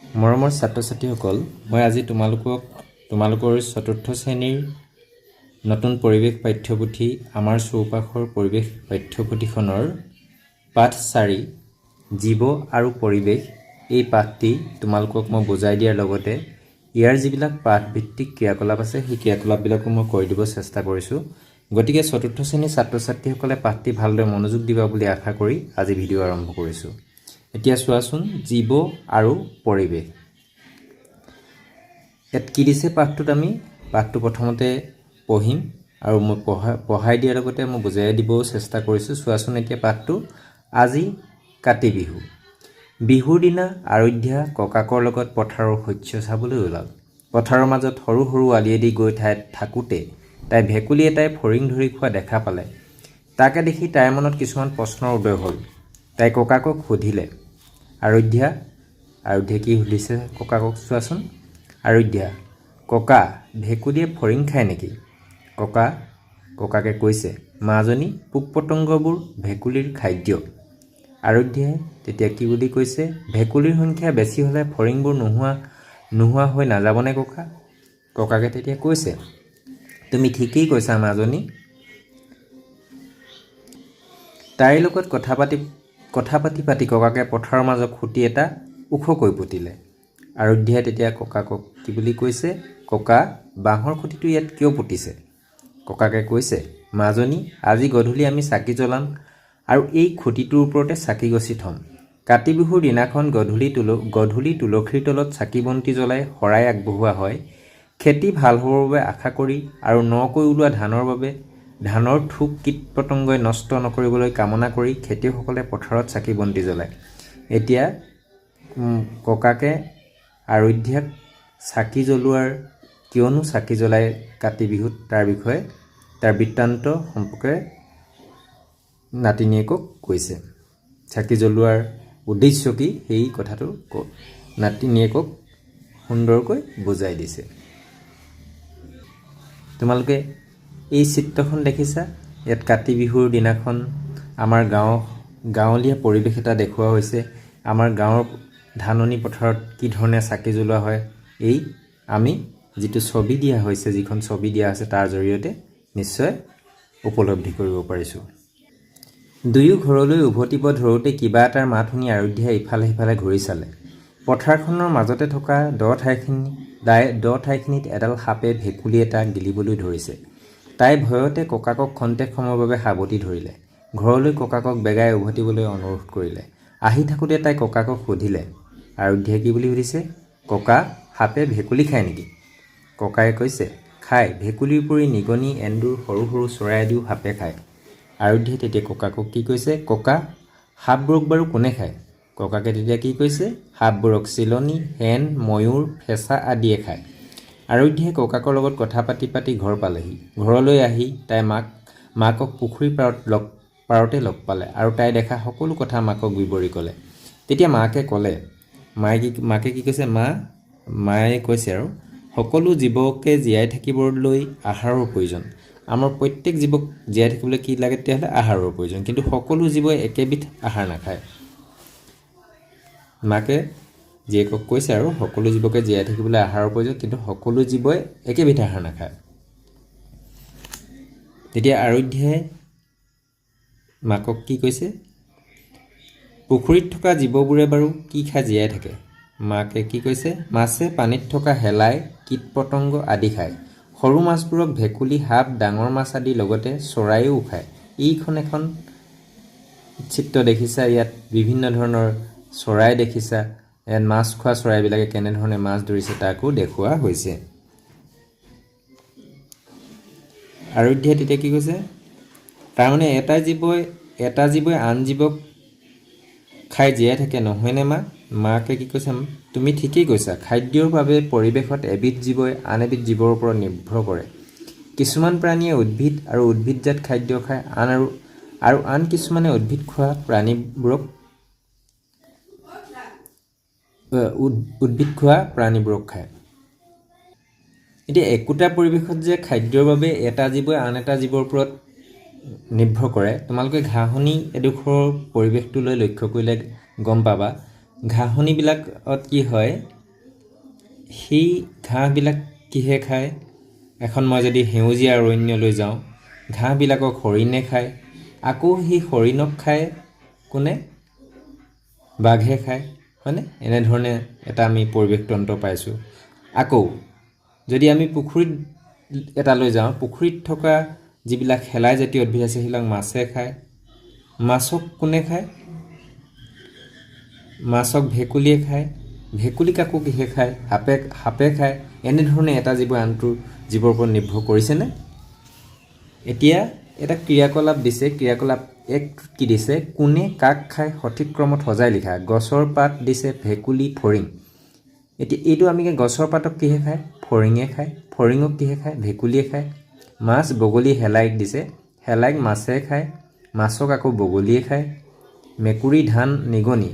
মৰমৰ ছাত্ৰ-ছাত্ৰীসকল, মই আজি তোমালোকৰ চতুৰ্থ শ্ৰেণীৰ নতুন পৰিৱেশ পাঠ্যপুথি আমাৰ চৌপাশৰ পৰিৱেশ পাঠ্যপুথিখনৰ পাঠ 4 জীৱ আৰু পৰিৱেশ এই পাঠটি তোমালোকক মই বুজাই দিয়াৰ লগতে ইয়াৰ যিবিলাক পাঠভিত্তিক ক্ৰিয়াকলাপ আছে সেই ক্ৰিয়াকলাপবিলাকো মই কৰি দিব চেষ্টা কৰিছোঁ। গতিকে চতুৰ্থ শ্ৰেণীৰ ছাত্ৰ-ছাত্ৰীসকলে পাঠটি ভালদৰে মনোযোগ দিবা বুলি আশা কৰি আজি ভিডিঅ' আৰম্ভ কৰিছোঁ। এতিয়া চোৱাচোন, জীৱ আৰু পৰিৱেশ। ইয়াত কি দিছে পাঠটোত? আমি পাঠটো প্ৰথমতে পঢ়িম আৰু মই পঢ়াই দিয়াৰ লগতে মই বুজাই দিবও চেষ্টা কৰিছোঁ। চোৱাচোন এতিয়া পাঠটো। আজি কাতি বিহু। বিহুৰ দিনা আৰাধ্যা ককাকৰ লগত পথাৰৰ শস্য চাবলৈ ওলাল। পথাৰৰ মাজত সৰু সৰু আলিয়েদি গৈ থাকোঁতে তাই ভেকুলী এটাই ফৰিং ধৰি খোৱা দেখা পালে। তাকে দেখি তাইৰ মনত কিছুমান প্ৰশ্নৰ উদয় হ'ল। তাই ককাকক সুধিলে। আৰাধ্যা কি সুধিছে ককাকক চোৱাচোন। আৰাধ্যা: ককা, ভেকুলীয়ে ফৰিং খায় নেকি? ককাকে কৈছে, মাজনী, পোক পতংগবোৰ ভেকুলীৰ খাদ্য। আৰাধ্যাই তেতিয়া কি বুলি কৈছে? ভেকুলীৰ সংখ্যা বেছি হ'লে ফৰিংবোৰ নোহোৱা হৈ নাযাবনে ককা? ককাকে তেতিয়া কৈছে, তুমি ঠিকেই কৈছা মাজনী। তাইৰ লগত কথা পাতি ককাকে পথাৰৰ মাজত খুঁটি এটা ওখকৈ পুতিলে। আৰাধ্যাই তেতিয়া ককাকক কি বুলি কৈছে? ককা, বাঁহৰ খুঁটিটো ইয়াত কিয় পুতিছে? ককাকে কৈছে, মাজনী, আজি গধূলি আমি চাকি জ্বলাম আৰু এই খুঁটিটোৰ ওপৰতে চাকি গছি থ'ম। কাতি বিহুৰ দিনাখন গধূলি তুলসীৰ তলত চাকি বন্তি জ্বলাই শৰাই আগবঢ়োৱা হয়। খেতি ভাল হ'বৰ বাবে আশা কৰি আৰু নকৈ ওলোৱা ধানৰ ঠোক কীট পতংগই নষ্ট নকৰিবলৈ কামনা কৰি খেতিয়কসকলে পথাৰত চাকি বন্তি জ্বলায়। এতিয়া ককাকে আৰাধ্যাক কিয়নো চাকি জ্বলায় কাতি বিহুত তাৰ বিষয়ে তাৰ বৃত্তান্ত সম্পৰ্কে নাতিনীয়েকক কৈছে। চাকি জ্বলোৱাৰ উদ্দেশ্য কি সেই কথাটো নাতিনীয়েকক সুন্দৰকৈ বুজাই দিছে। তোমালোকে এই চিত্ৰখন দেখিছা? ইয়াত কাতি বিহুৰ দিনাখন আমাৰ গাঁৱলীয়া পৰিৱেশ এটা দেখুওৱা হৈছে। আমাৰ গাঁৱৰ ধাননি পথাৰত কি ধৰণে চাকি জ্বলোৱা হয় এই আমি যিখন ছবি দিয়া হৈছে তাৰ জৰিয়তে নিশ্চয় উপলব্ধি কৰিব পাৰিছোঁ। দুয়ো ঘৰলৈ উভতিব ধৰোঁতে কিবা এটাৰ মাত শুনি আৰাধ্যাই ইফালে সিফালে ঘূৰি চালে। পথাৰখনৰ মাজতে থকা দ ঠাইখিনিত এডাল সাপে ভেকুলী এটা গিলিবলৈ ধৰিছে। তাই ভয়তে ককাকক খন্তেক সময়ৰ বাবে সাবটি ধৰিলে। ঘৰলৈ ককাকক বেগাই উভতিবলৈ অনুৰোধ কৰিলে। আহি থাকোঁতে তাই ককাকক সুধিলে। আৰাধ্যাই কি বুলি সুধিছে? ককা, সাপে ভেকুলী খায় নেকি? ককাই কৈছে, খায়। ভেকুলীৰ উপৰি নিগনি, এন্দুৰ, সৰু সৰু চৰাই আদিও সাপে খায়। আৰাধ্যাই তেতিয়া ককাকক কি কৈছে? ককা, সাপবোৰক বাৰু কোনে খায়? ককাকে তেতিয়া কি কৈছে? সাপবোৰক চিলনী, হেন, ময়ূৰ, ফেঁচা আদিয়ে খায়। আৰাধ্যাই ককাকৰ লগত কথা পাতি ঘৰ পালেহি। ঘৰলৈ আহি তাই মাকক পুখুৰীৰ পাৰতে লগ পালে আৰু তাই দেখা সকলো কথা মাকক বিৱৰি ক'লে। তেতিয়া মাকে ক'লে, মাকে কি কৈছে? মায়ে কৈছে আৰু সকলো জীৱকে জীয়াই থাকিবলৈ আহাৰৰ প্ৰয়োজন। আমাৰ প্ৰত্যেক জীৱক জীয়াই থাকিবলৈ কি লাগে তেতিয়াহ'লে? আহাৰৰ প্ৰয়োজন। কিন্তু সকলো জীৱই একেবিধ আহাৰ নাখায়। মাকে জীয়েকক কৈছে আৰু সকলো জীৱকে জীয়াই থাকিবলৈ আহাৰৰ প্ৰয়োজন, কিন্তু সকলো জীৱই একেবিধ আহাৰ নাখায়। তেতিয়া আৰাধ্যাই মাকক কি কৈছে? পুখুৰীত থকা জীৱবোৰে বাৰু কি খাই জীয়াই থাকে? মাকে কি কৈছে? মাছে পানীত থকা শেলাই, কীট পতংগ আদি খায়। সৰু মাছবোৰক ভেকুলী, সাপ, ডাঙৰ মাছ আদিৰ লগতে চৰাইও খায়। এইখন এখন চিত্ৰ দেখিছা। ইয়াত বিভিন্ন ধৰণৰ চৰাই দেখিছা। ইয়াত মাছ খোৱা চৰাইবিলাকে কেনেধৰণে মাছ ধৰিছে তাকো দেখুওৱা হৈছে। আৰাধ্যাই তেতিয়া কি কৈছে? তাৰমানে এটা জীৱই আন জীৱক খাই জীয়াই থাকে নহয়নে মা? মাকে কি কৈছে? তুমি ঠিকেই কৈছা। খাদ্যৰ বাবে পৰিৱেশত এবিধ জীৱই আন এবিধ জীৱৰ ওপৰত নিৰ্ভৰ কৰে। কিছুমান প্ৰাণীয়ে উদ্ভিদ আৰু উদ্ভিদজাত খাদ্য খায় আৰু আন কিছুমানে উদ্ভিদ খোৱা প্ৰাণীবোৰক খায়। এতিয়া একোটা পৰিৱেশত যে খাদ্যৰ বাবে এটা জীৱই আন এটা জীৱৰ ওপৰত নিৰ্ভৰ কৰে, তোমালোকে ঘাঁহনি এডোখৰৰ পৰিৱেশটোলৈ লক্ষ্য কৰিলে গম পাবা। ঘাঁহনিবিলাকত কি হয়? সেই ঘাঁহবিলাক কিহে খায়? এখন মই যদি সেউজীয়া অৰণ্যলৈ যাওঁ, ঘাঁহবিলাকক হৰিণে খায়, আকৌ সেই হৰিণক খায় কোনে? বাঘে খায়, হয়নে? এনেধৰণে এটা আমি পৰিৱেশ তন্ত্ৰ পাইছোঁ। আকৌ যদি আমি পুখুৰীত এটালৈ যাওঁ, পুখুৰীত থকা যিবিলাক শেলাই জাতীয় উদ্ভিদ আছে সেইবিলাক মাছে খায়। মাছক কোনে খায়? মাছক ভেকুলীয়ে খায়, ভেকুলীক আকৌ কিহে খায়? সাপে খায়। এনেধৰণে এটা জীৱ আনটো জীৱৰ ওপৰত নিৰ্ভৰ কৰিছেনে? এতিয়া এটা ক্ৰিয়াকলাপ দিছে, ক্ৰিয়াকলাপ একটোত কি দিছে? কোনে কাক খায় সঠিক ক্ৰমত সজাই লিখা। গছৰ পাত দিছে ভেকুলী, ফৰিং। এতিয়া এইটো আমি গছৰ পাতক কিহে খায়? ফৰিঙে খায়। ফৰিঙক কিহে খায়? ভেকুলীয়ে খায়। মাছ বগলী শেলাইক দিছে, শেলাইক মাছে খায়, মাছক আকৌ বগলীয়ে খায়। মেকুৰী ধান নিগনি,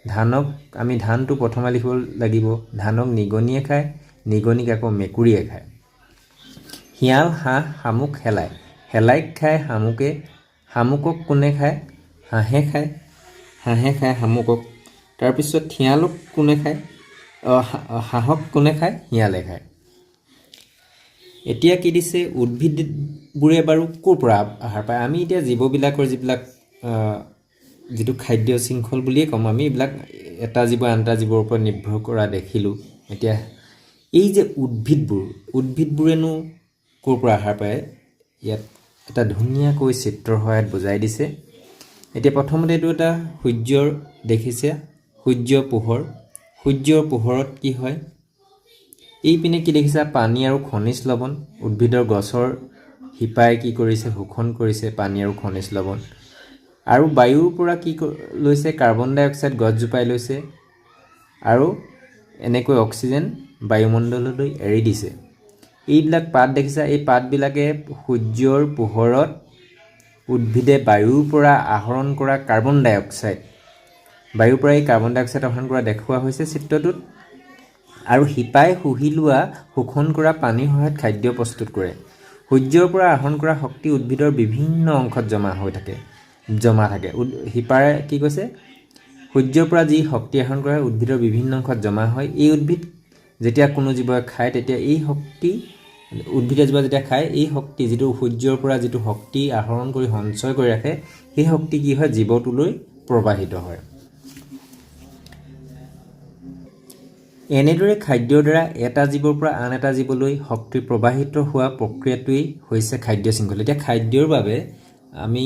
ধানক আমি ধানটো প্ৰথমে লিখিব লাগিব, ধানক নিগনিয়ে খায়, নিগনিক আকৌ মেকুৰীয়ে খায়। শিয়াল হাঁহ শামুক শেলাই, শেলাইক খায় শামুকে, শামুকক কোনে খায়? হাঁহে খায়, হাঁহে খায় শামুকক। তাৰপিছত শিয়ালক কোনে খায়? হাঁহক কোনে খায়? শিয়ালে খায়। এতিয়া কি দিছে? উদ্ভিদবোৰে বাৰু ক'ৰ পৰা আহাৰ পায়? আমি এতিয়া জীৱবিলাকৰ যিটো খাদ্য শৃংখল বুলিয়ে ক'ম আমি, এইবিলাক এটা জীৱ আন এটা জীৱৰ ওপৰত নিৰ্ভৰ কৰা দেখিলোঁ। এতিয়া এই যে উদ্ভিদবোৰেনো ক'ৰ পৰা আহাৰ পায়? ইয়াত এটা ধুনীয়াকৈ চিত্ৰৰ সহায়ত বুজাই দিছে। এতিয়া প্ৰথমতে এইটো এটা সূৰ্যৰ দেখিছে, সূৰ্য পোহৰ। সূৰ্যৰ পোহৰত কি হয়? এইপিনে কি দেখিছা? পানী আৰু খনিজ লৱণ। উদ্ভিদৰ গছৰ শিপাই কি কৰিছে? শোষণ কৰিছে পানী আৰু খনিজ লৱণ। আৰু বায়ুৰ পৰা কি লৈছে? কাৰ্বন ডাই অক্সাইড গছজোপাই লৈছে আৰু এনেকৈ অক্সিজেন বায়ুমণ্ডললৈ এৰি দিছে। এইবিলাক পাত দেখিছা? এই পাতবিলাকে সূৰ্যৰ পোহৰত উদ্ভিদে বায়ুৰ পৰা আহৰণ কৰা কাৰ্বন ডাই অক্সাইড, বায়ুৰ পৰা এই কাৰ্বন ডাই অক্সাইড আহৰণ কৰা দেখুওৱা হৈছে চিত্ৰটোত। আৰু শিপাই শুহি লোৱা শোষণ কৰা পানীৰ সহায়ত খাদ্য প্ৰস্তুত কৰে। সূৰ্যৰ পৰা আহৰণ কৰা শক্তি উদ্ভিদৰ বিভিন্ন অংশত জমা থাকে। শিপাৰে কি কৈছে? সূৰ্যৰ পৰা যি শক্তি আহৰণ কৰা উদ্ভিদৰ বিভিন্ন অংশত জমা হয়। এই উদ্ভিদ যেতিয়া কোনো জীৱই খায় তেতিয়া এই শক্তি, উদ্ভিদ এজোপা যেতিয়া খায়, এই শক্তি যিটো সূৰ্যৰ পৰা যিটো শক্তি আহৰণ কৰি সঞ্চয় কৰি ৰাখে, সেই শক্তি কি হয়? জীৱটোলৈ প্ৰবাহিত হয়। এনেদৰে খাদ্যৰ দ্বাৰা এটা জীৱৰ পৰা আন এটা জীৱলৈ শক্তি প্ৰবাহিত হোৱা প্ৰক্ৰিয়াটোৱেই হৈছে খাদ্য শৃংখল। এতিয়া খাদ্যৰ বাবে আমি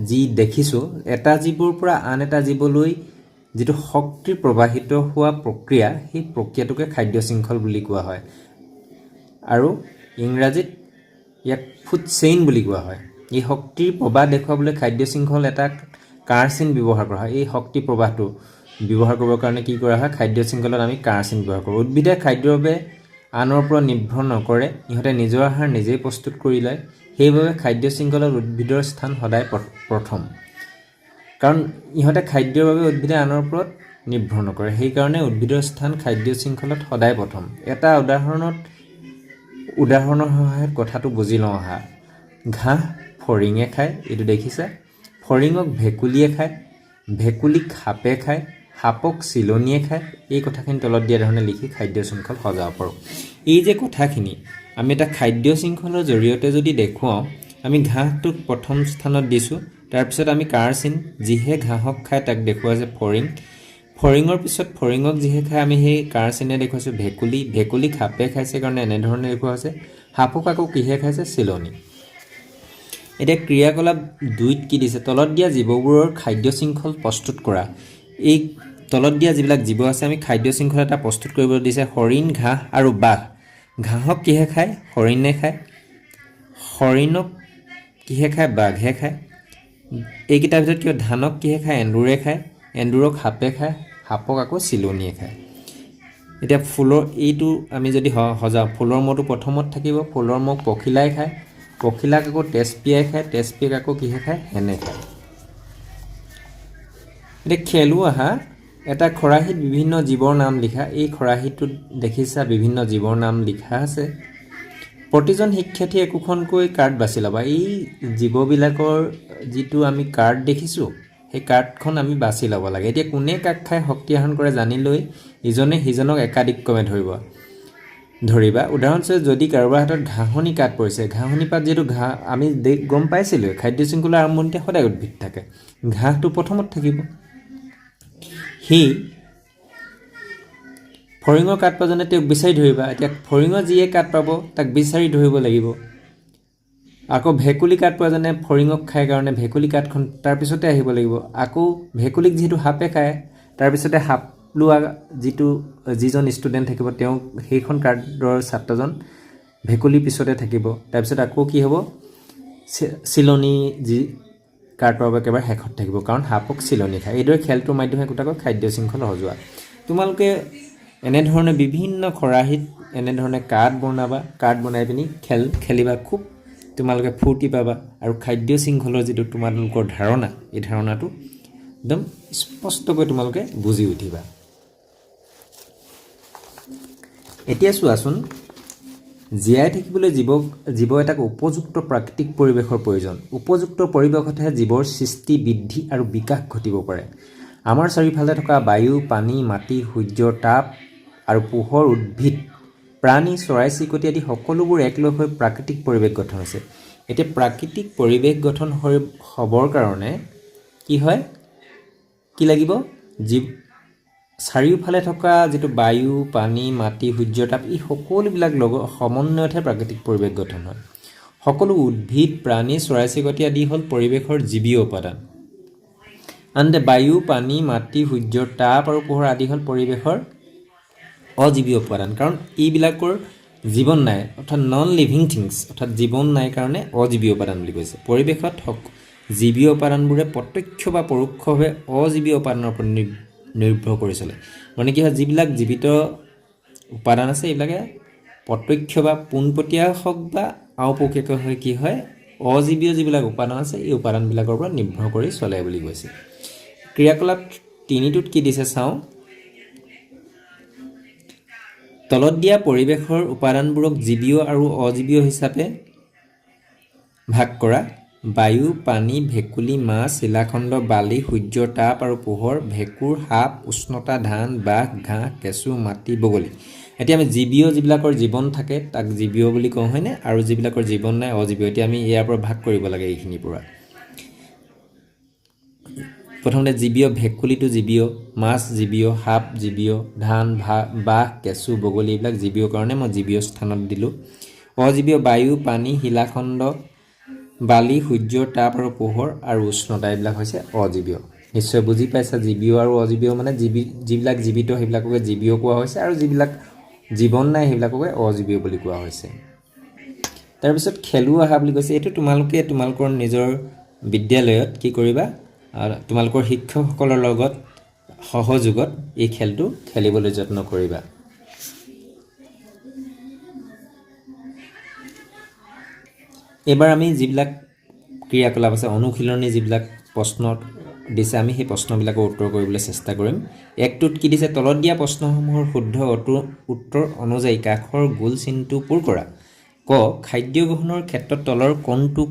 যি দেখিছোঁ, এটা জীৱৰ পৰা আন এটা জীৱলৈ যিটো শক্তি প্ৰবাহিত হোৱা প্ৰক্ৰিয়া, সেই প্ৰক্ৰিয়াটোকে খাদ্য শৃংখল বুলি কোৱা হয়। আৰু ইংৰাজীত ইয়াক ফুড চেইন বুলি কোৱা হয়। এই শক্তিৰ প্ৰবাহ দেখুৱাবলৈ খাদ্য শৃংখল এটা কাঁড় চিন ব্যৱহাৰ কৰা হয়। এই শক্তি প্ৰবাহটো ব্যৱহাৰ কৰিবৰ কাৰণে কি কৰা হয়? খাদ্য শৃংখলত আমি কাঁড় চিন ব্যৱহাৰ কৰোঁ। উদ্ভিদে খাদ্যৰ বাবে আনৰ ওপৰত নিৰ্ভৰ নকৰে, ইহঁতে নিজৰ আহাৰ নিজেই প্ৰস্তুত কৰি লয়। সেইবাবে খাদ্য শৃংখলত উদ্ভিদৰ স্থান সদায় প্ৰথম, কাৰণ ইহঁতে খাদ্যৰ বাবে উদ্ভিদে আনৰ ওপৰত নিৰ্ভৰ নকৰে। সেইকাৰণে উদ্ভিদৰ স্থান খাদ্য শৃংখলত সদায় প্ৰথম। এটা উদাহৰণৰ সহায়ত কথাটো বুজি লওঁ আহা। ঘাঁহ ফৰিঙে খায়, এইটো দেখিছা? ফৰিঙক ভেকুলীয়ে খায়, ভেকুলীক সাপে খায়, সাপক চিলনীয়ে খায়। এই কথাখিনি তলত দিয়া ধৰণে লিখি খাদ্য শৃংখল সজাব পাৰোঁ। এই যে কথাখিনি আমি এটা খাদ্য শৃংখলৰ জৰিয়তে যদি দেখুৱাওঁ, আমি ঘাঁহটোক প্ৰথম স্থানত দিছোঁ, তাৰপিছত আমি কাঁড় চিন, যিহে ঘাঁহক খায় তাক দেখুৱাইছে ফৰিং। ফৰিঙৰ পিছত ফৰিঙক যিহে খায় আমি সেই কাঁড় চিনে দেখুৱাইছোঁ ভেকুলী। ভেকুলীক সাপে খাইছে কাৰণে এনেধৰণে দেখুওৱা হৈছে। সাপক আকৌ কিহে খাইছে? চিলনী। এতিয়া ক্ৰিয়াকলাপ 2ত কি দিছে? তলত দিয়া জীৱবোৰৰ খাদ্য শৃংখল প্ৰস্তুত কৰা। এই তলত দিয়া যিবিলাক জীৱ আছে আমি খাদ্য শৃংখল এটা প্ৰস্তুত কৰিবলৈ দিছে। হৰিণ, ঘাঁহ আৰু বাঘ। ঘাঁহক কিহে খায়? হৰিণে খায়। হৰিণক কিহে খায়? বাঘে খায়। এইকেইটাৰ ভিতৰত কিয়? ধানক কিহে খায়? এন্দুৰে খায়। এন্দুৰক সাপে খায়, সাপক আকৌ চিলনীয়ে খায়। এতিয়া ফুলৰ এইটো আমি যদি সজাওঁ, ফুলৰ মৌটো প্ৰথমত থাকিব। ফুলৰ মৌ পখিলাই খায়, পখিলাক আকৌ তেজপিয়াই খায়, তেজপিয়াক আকৌ কিহে খায়? হেনে খায়। এতিয়া খেলো আহা। এটা খৰাহীত বিভিন্ন জীৱৰ নাম লিখা। এই খৰাহীটোত দেখিছা বিভিন্ন জীৱৰ নাম লিখা আছে। প্ৰতিজন শিক্ষাৰ্থীয়ে একোখনকৈ কাৰ্ড বাছি ল'বা। এই জীৱবিলাকৰ যিটো আমি কাৰ্ড দেখিছোঁ, সেই কাৰ্ডখন আমি বাছি ল'ব লাগে। এতিয়া কোনে কাক খাই শক্তি আহৰণ কৰে জানি লৈ ইজনে সিজনক একাদিক্ৰমে ধৰিব। ধৰিবা উদাহৰণস্বৰূপে যদি কাৰোবাৰ হাতত ঘাঁহনি কাঠ পৰিছে, ঘাঁহনি পাত যিহেতু আমি গম পাইছিলোঁ খাদ্য শৃংখলাৰ আৰম্ভণিতে সদায় উদ্ভিদ থাকে, ঘাঁহটো প্ৰথমত থাকিব। সি ফৰিঙৰ কাঠ পাজনে তেওঁক বিচাৰি ধৰিবা, এতিয়া ফৰিঙৰ যিয়ে কাঠ পাব তাক বিচাৰি ধৰিব লাগিব। আকৌ ভেকুলী কাঠ পোৱাজনে ফৰিঙক খায় কাৰণে ভেকুলী কাঠখন তাৰপিছতে আহিব লাগিব। আকৌ ভেকুলীক যিহেতু সাপে খায়, তাৰপিছতে সাপ লোৱা যিজন ষ্টুডেণ্ট থাকিব তেওঁ সেইখন কাৰ্ডৰ ছাত্ৰজন ভেকুলীৰ পিছতে থাকিব। তাৰপিছত আকৌ কি হ'ব, চিলনী যি কাৰ্ড পাব একেবাৰে শেষত থাকিব, কাৰণ সাপক চিলনী খায়। এইদৰে খেলটোৰ মাধ্যমে গোটাকৈ খাদ্য শৃংখল সজোৱা। তোমালোকে এনেধৰণে বিভিন্ন খৰাহিত এনেধৰণে কাৰ্ড বনাবা, কাৰ্ড বনাই পিনি খেলিবা, খুব তোমালোকে ফূৰ্তি পাবা আৰু খাদ্য শৃংখলৰ যিটো তোমালোকৰ ধাৰণা, এই ধাৰণাটো একদম স্পষ্টকৈ তোমালোকে বুজি উঠিবা। এতিয়া চোৱাচোন, জীয়াই থাকিবলৈ জীৱ এটাক উপযুক্ত প্ৰাকৃতিক পৰিৱেশৰ প্ৰয়োজন। উপযুক্ত পৰিৱেশতহে জীৱৰ সৃষ্টি, বৃদ্ধি আৰু বিকাশ ঘটিব পাৰে। আমাৰ চাৰিওফালে থকা বায়ু, পানী, মাটি, সূৰ্যৰ তাপ আৰু পোহৰ, উদ্ভিদ, প্ৰাণী, চৰাই চিৰিকটি আদি সকলোবোৰ একলগ হৈ প্ৰাকৃতিক পৰিৱেশ গঠন হৈছে। এতিয়া প্ৰাকৃতিক পৰিৱেশ গঠন হ'বৰ কাৰণে কি হয়, কি লাগিব, চাৰিওফালে থকা যিটো বায়ু, পানী, মাটি, সূৰ্যৰ তাপ, এই সকলোবিলাক সমন্বয়তহে প্ৰাকৃতিক পৰিৱেশ গঠন হয়। সকলো উদ্ভিদ, প্ৰাণী, চৰাই চিৰিকটি আদি হ'ল পৰিৱেশৰ জীৱীয় উপাদান। আনহাতে বায়ু, পানী, মাটি, সূৰ্যৰ তাপ আৰু পোহৰ আদি হ'ল পৰিৱেশৰ অজীৱীয় উপাদান, কাৰণ এইবিলাকৰ জীৱন নাই, অৰ্থাৎ নন লিভিং থিংছ, অৰ্থাৎ জীৱন নাই কাৰণে অজীৱীয় উপাদান বুলি কৈছে। পৰিৱেশত জীৱীয় উপাদানবোৰে প্ৰত্যক্ষ বা পৰোক্ষভাৱে অজীৱীয় উপাদানৰ ওপৰত নিৰ্ভৰ কৰি চলে। মানে কি হয়, যিবিলাক জীৱিত উপাদান আছে এইবিলাকে প্ৰত্যক্ষ বা পোনপটীয়া হওক বা আওপকীয়াকৈ কি হয়, অজীৱীয় যিবিলাক উপাদান আছে এই উপাদানবিলাকৰ ওপৰত নিৰ্ভৰ কৰি চলে বুলি কৈছে। ক্ৰিয়াকলাপ 3টোত কি দিছে চাওঁ। তলত দিয়া পৰিৱেশৰ উপাদানবোৰক জীৱীয় আৰু অজীৱীয় হিচাপে ভাগ কৰা। বায়ু, পানী, ভেকুলী, মাছ, শিলাখণ্ড, বালি, সূৰ্যৰ তাপ আৰু পোহৰ, ভেঁকুৰ, সাপ, উষ্ণতা, ধান, বাঘ, ঘাঁহ, কেঁচু, মাটি, বগলী। এতিয়া আমি জীৱীয় যিবিলাকৰ জীৱন থাকে তাক জীৱীয় বুলি কওঁ, হয়নে, আৰু যিবিলাকৰ জীৱন নাই অজীৱীয়। এতিয়া আমি ইয়াৰ পৰা ভাগ কৰিব লাগে এইখিনিৰ পৰা। প্ৰথমতে জীৱীয়, ভেকুলীটো জীৱীয়, মাছ জীৱীয়, সাপ জীৱীয়, ধান, বাঘ, কেঁচু, বগলী এইবিলাক জীৱীয় কাৰণে মই জীৱীয় স্থানত দিলোঁ। অজীৱীয় বায়ু, পানী, শিলাখণ্ড, বালি, সূৰ্যৰ তাপ আৰু পোহৰ আৰু উষ্ণতা এইবিলাক হৈছে অজীৱীয়। নিশ্চয় বুজি পাইছা, জীৱীয় আৰু অজীৱীয় মানে যিবিলাক জীৱিত সেইবিলাককে জীৱীয় কোৱা হৈছে, আৰু যিবিলাক জীৱন নাই সেইবিলাককে অজীৱীয় বুলি কোৱা হৈছে। তাৰপিছত খেলো আহা বুলি কৈছে। এইটো তোমালোকে তোমালোকৰ নিজৰ বিদ্যালয়ত কি কৰিবা, তোমালোকৰ শিক্ষকসকলৰ লগত সহযোগত এই খেলটো খেলিবলৈ যত্ন কৰিবা। এইবাৰ আমি যিবিলাক ক্ৰিয়াকলাপ আছে, অনুশীলনী যিবিলাক প্ৰশ্ন দিছে, আমি সেই প্ৰশ্নবিলাকৰ উত্তৰ কৰিবলৈ চেষ্টা কৰিম। 1টোত কি দিছে, তলত দিয়া প্ৰশ্নসমূহৰ শুদ্ধ উত্তৰ অনুযায়ী কাষৰ গোল চিনটো পূৰ কৰা। ক, খাদ্য গ্ৰহণৰ ক্ষেত্ৰত তলৰ কোনটো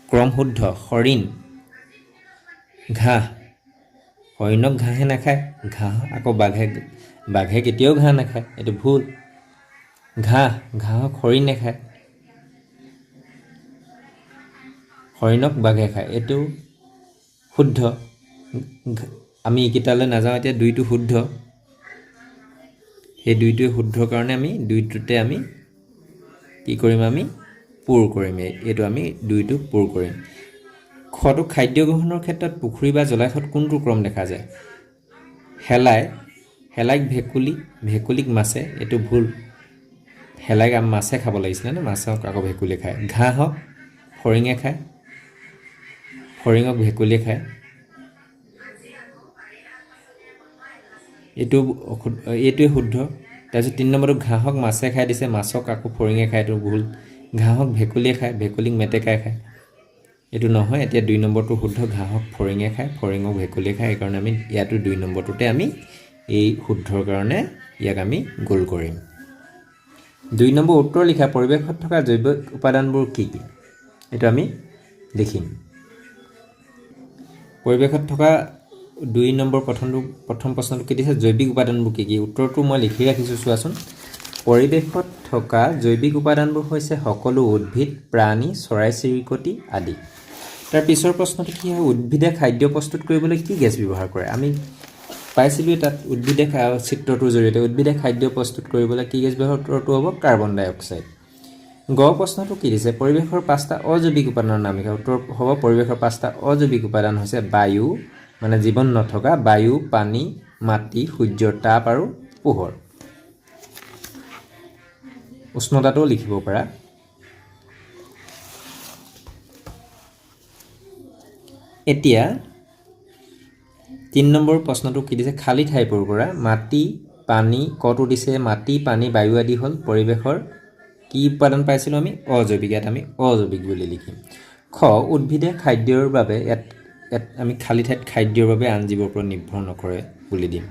ক্ৰম শুদ্ধ? হৰিণ, ঘাঁহ, হৰিণক ঘাঁহে নাখায়, ঘাঁহ আকৌ বাঘে কেতিয়াও ঘাঁহ নাখায়, এইটো ভুল। ঘাঁহক হৰিণ নাখায়, হৰিণক বাঘে খায়, এইটো শুদ্ধ। আমি এইকেইটালৈ নাযাওঁ, এতিয়া 2টো শুদ্ধ, সেই 2টোৱে শুদ্ধ কাৰণে আমি 2টোতে আমি কি কৰিম, আমি পূৰ কৰিম, এইটো আমি 2টো পূৰ কৰিম। খটো, খাদ্য গ্ৰহণৰ ক্ষেত্ৰত পুখুৰী বা জলাশয়ত কোনটো ক্ৰম দেখা যায়? শেলাইক ভেকুলীক মাছে, এইটো ভুল। শেলাইক মাছে খাব লাগিছিলে নে, মাছক আকৌ ভেকুলীয়ে খায়। ঘাঁহক ফৰিঙে খায়, ফৰিঙক ভেকুলীয়ে খায়, এইটোৱে শুদ্ধ। তাৰপিছত 3 নম্বৰটো ঘাঁহক মাছে খাই দিছে, মাছক আকৌ ফৰিঙে খায়, এইটো ভুল। ঘাঁহক ভেকুলীয়ে খায়, ভেকুলীক মেটেকাই খায়, এইটো নহয়। এতিয়া 2 নম্বৰটো শুদ্ধ, ঘাঁহক ফৰিঙে খায়, ফৰিঙক ভেকুলীয়ে খায়, সেইকাৰণে আমি ইয়াতো 2 নম্বৰটোতে আমি এই শুদ্ধৰ কাৰণে ইয়াক আমি গোল কৰিম। 2 নম্বৰ উত্তৰ লিখা, পৰিৱেশত থকা জৈৱ উপাদানবোৰ কি কি? এইটো আমি লিখিম। পৰিৱেশত থকা 2 নম্বৰ প্ৰথম প্ৰশ্নটো কি দিছে, জৈৱিক উপাদানবোৰ কি কি? উত্তৰটো মই লিখি ৰাখিছোঁ, চোৱাচোন। পৰিৱেশত থকা জৈৱিক উপাদানবোৰ হৈছে সকলো উদ্ভিদ, প্ৰাণী, চৰাই-চিৰিকটি আদি। তাৰ পিছৰ প্ৰশ্নটো কি হয়, উদ্ভিদে খাদ্য প্ৰস্তুত কৰিবলৈ কি গেছ ব্যৱহাৰ কৰে? আমি পাইছিলোঁ তাত উদ্ভিদে চিত্ৰটোৰ জৰিয়তে উদ্ভিদে খাদ্য প্ৰস্তুত কৰিবলৈ কি গেছ ব্যৱহাৰ উত্তৰটো হ'ব কাৰ্বন ডাই অক্সাইড। গ প্ৰশ্নটো কি দিছে, পৰিৱেশৰ 5টা অজৈৱিক উপাদানৰ নাম লিখা। উত্তৰ হ'ব পৰিৱেশৰ 5টা অজৈৱিক উপাদান হৈছে বায়ু, মানে জীৱন নথকা বায়ু, পানী, মাটি, সূৰ্যৰ তাপ আৰু পোহৰ। উষ্ণতাটোও লিখিব পাৰা। এতিয়া 3 নম্বৰ প্ৰশ্নটো কি দিছে, খালী ঠাই পূৰ কৰা। মাটি, পানী, কটো দিছে মাটি, পানী, বায়ু আদি হ'ল পৰিৱেশৰ কি উপাদান পাইছিলোঁ আমি? অজৈৱিক। ইয়াত আমি অজৈৱিক বুলি লিখিম। খ উদ্ভিদে খাদ্যৰ বাবে আমি খালী ঠাইত খাদ্যৰ বাবে আন জীৱৰ ওপৰত নিৰ্ভৰ নকৰে বুলি দিম।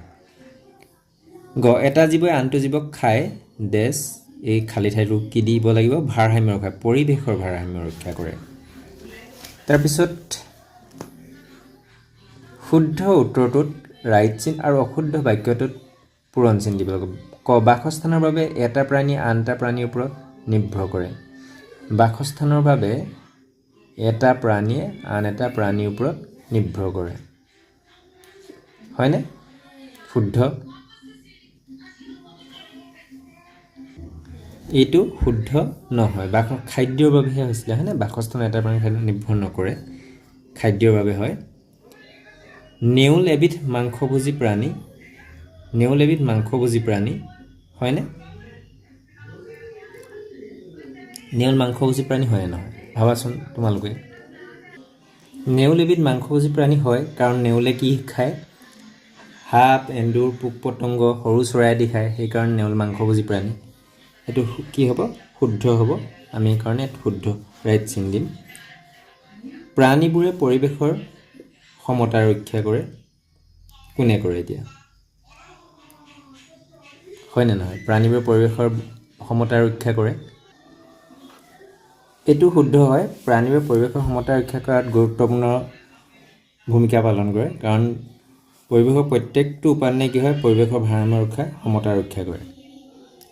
গ এটা জীৱই আনটো জীৱক খায় ডেছ, এই খালী ঠাইটো কি দিব লাগিব? ভাৰসাম্য ৰক্ষা, পৰিৱেশৰ ভাৰসাম্য ৰক্ষা কৰে। তাৰপিছত শুদ্ধ উত্তৰটোত ৰাইট চিন আৰু অশুদ্ধ বাক্যটোত পূৰণ চিন দিব লাগিব। ক বাসস্থানৰ বাবে এটা প্ৰাণীয়ে আন এটা প্ৰাণীৰ ওপৰত নিৰ্ভৰ কৰে। বাসস্থানৰ বাবে এটা প্ৰাণীয়ে আন এটা প্ৰাণীৰ ওপৰত নিৰ্ভৰ কৰে, হয়নে? শুদ্ধ। এইটো শুদ্ধ নহয়, খাদ্যৰ বাবেহে হৈছিলে, হয়নে? বাসস্থানৰ এটা প্ৰাণী খাদ্য নিৰ্ভৰ নকৰে, খাদ্যৰ বাবে হয়। নেউল এবিধ মাংসভোজী প্ৰাণী, নেউল এবিধ মাংসভোজী প্ৰাণী, হয়নে? নেউল মাংসভোজী প্ৰাণী হয় নহয়? ভাবাচোন তোমালোকে। নেউল এবিধ মাংসভোজী প্ৰাণী হয় কাৰণ নেউলে কি খায়? সাপ, এন্দুৰ, পোক পতংগ, সৰু চৰাই আদি খায়, সেইকাৰণে নেউল মাংসভোজী প্ৰাণী। এইটো কি হ'ব? শুদ্ধ হ'ব। আমি সেইকাৰণে শুদ্ধ ৰাইট চিন দিম। প্ৰাণীবোৰে পৰিৱেশৰ সমতা ৰক্ষা কৰে। কোনে কৰে এতিয়া? হয়নে নহয়? প্ৰাণীবোৰে পৰিৱেশৰ সমতা ৰক্ষা কৰে। এইটো শুদ্ধ হয়। প্ৰাণীবোৰে পৰিৱেশৰ সমতা ৰক্ষা কৰাত গুৰুত্বপূৰ্ণ ভূমিকা পালন কৰে, কাৰণ পৰিৱেশৰ প্ৰত্যেকটো উপাদানে কি হয়? পৰিৱেশৰ ভাৰসাম্য ৰক্ষা, সমতা ৰক্ষা কৰে।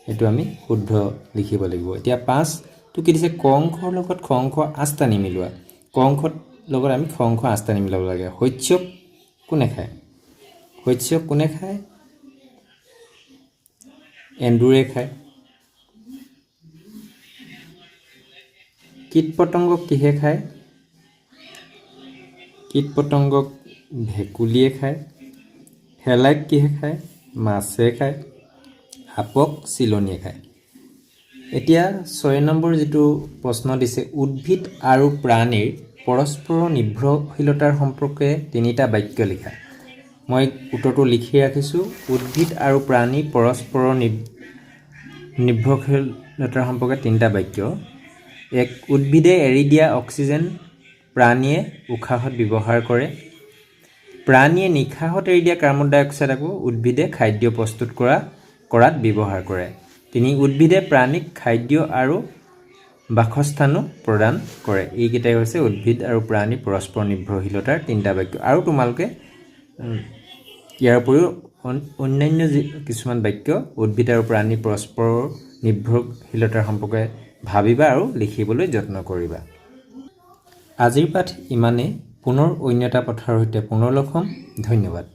এইটো আমি শুদ্ধ লিখিব লাগিব। এতিয়া 5টো কি দিছে? ক অংশৰ লগত খ অংশ 8টা নিমিলোৱা। ক অংশৰ লগত আমি খ অংশ 8টা নিমিলাব লাগে। শস্যক কোনে খায়? শস্যক কোনে খায়? এন্দুৰে খায়। কীট পতংগক কিহে খায়? কীট পতংগক ভেকুলীয়ে খায়। শেলাইক কিহে খায়? মাছে খায়। সাপক চিলনীয়ে খায়। এতিয়া 6 নম্বৰ যিটো প্ৰশ্ন দিছে, উদ্ভিদ আৰু প্ৰাণীৰ পৰস্পৰৰ নিৰ্ভৰশীলতাৰ সম্পৰ্কে 3টা বাক্য লিখা। মই উত্তৰটো লিখি ৰাখিছোঁ। উদ্ভিদ আৰু প্ৰাণী পৰস্পৰৰ নিৰ্ভৰশীলতাৰ সম্পৰ্কে 3টা বাক্য। 1 উদ্ভিদে এৰি দিয়া অক্সিজেন প্ৰাণীয়ে উশাহত ব্যৱহাৰ কৰে। প্ৰাণীয়ে নিশাহত এৰি দিয়া কাৰ্বন ডাই অক্সাইড আকৌ উদ্ভিদে খাদ্য প্ৰস্তুত কৰাত ব্যৱহাৰ কৰে। 3 উদ্ভিদে প্ৰাণীক খাদ্য আৰু বাসস্থানো প্ৰদান কৰে। এইকেইটাই হৈছে উদ্ভিদ আৰু প্ৰাণী পৰস্পৰ নিৰ্ভৰশীলতাৰ 3টা বাক্য। আৰু তোমালোকে ইয়াৰ উপৰিও অন্যান্য কিছুমান বাক্য উদ্ভিদ আৰু প্ৰাণী পৰস্পৰৰ নিৰ্ভৰশীলতাৰ সম্পৰ্কে ভাবিবা আৰু লিখিবলৈ যত্ন কৰিবা। আজিৰ পাঠ ইমানেই। পুনৰ অন্য এটা পাঠৰ সৈতে পুনৰ লগ হ'ম। ধন্যবাদ।